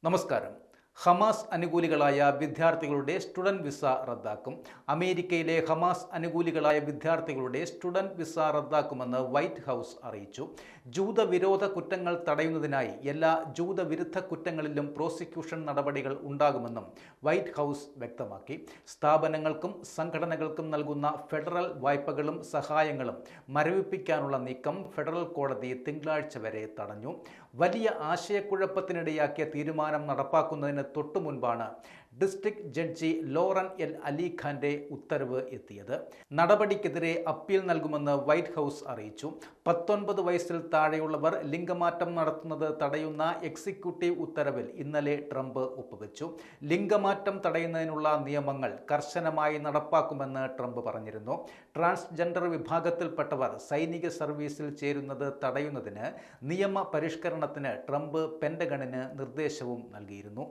നമസ്കാരം. ഹമാസ് അനുകൂലികളായ വിദ്യാർത്ഥികളുടെ student visa റദ്ദാക്കും. അമേരിക്കയിലെ ഹമാസ് അനുകൂലികളായ വിദ്യാർത്ഥികളുടെ സ്റ്റുഡന്റ് വിസ റദ്ദാക്കുമെന്ന് വൈറ്റ് ഹൗസ് അറിയിച്ചു. ജൂതവിരോധ കുറ്റങ്ങൾ തടയുന്നതിനായി എല്ലാ ജൂതവിരുദ്ധ കുറ്റങ്ങളിലും പ്രോസിക്യൂഷൻ നടപടികൾ ഉണ്ടാകുമെന്നും വൈറ്റ് ഹൗസ് വ്യക്തമാക്കി. സ്ഥാപനങ്ങൾക്കും സംഘടനകൾക്കും നൽകുന്ന ഫെഡറൽ വായ്പകളും സഹായങ്ങളും മരവിപ്പിക്കാനുള്ള നീക്കം ഫെഡറൽ കോടതി തിങ്കളാഴ്ച വരെ തടഞ്ഞു. വലിയ ആശയക്കുഴപ്പത്തിനിടയാക്കിയ തീരുമാനം നടപ്പാക്കുന്നതിന് തൊട്ടു മുൻപാണ് ഡിസ്ട്രിക്ട് ജഡ്ജി ലോറൻ എൽ അലിഖാന്റെ ഉത്തരവ് എത്തിയത്. നടപടിക്കെതിരെ അപ്പീൽ നൽകുമെന്ന് വൈറ്റ് ഹൗസ് അറിയിച്ചു. 19 വയസ്സിൽ താഴെയുള്ളവർ ലിംഗമാറ്റം നടത്തുന്നത് തടയുന്ന എക്സിക്യൂട്ടീവ് ഉത്തരവിൽ ഇന്നലെ ട്രംപ് ഒപ്പുവെച്ചു. ലിംഗമാറ്റം തടയുന്നതിനുള്ള നിയമങ്ങൾ കർശനമായി നടപ്പാക്കുമെന്ന് ട്രംപ് പറഞ്ഞിരുന്നു. ട്രാൻസ്ജെൻഡർ വിഭാഗത്തിൽപ്പെട്ടവർ സൈനിക സർവീസിൽ ചേരുന്നത് തടയുന്നതിന് നിയമ പരിഷ്കരണത്തിന് ട്രംപ് പെന്റഗണിന് നിർദ്ദേശവും നൽകിയിരുന്നു.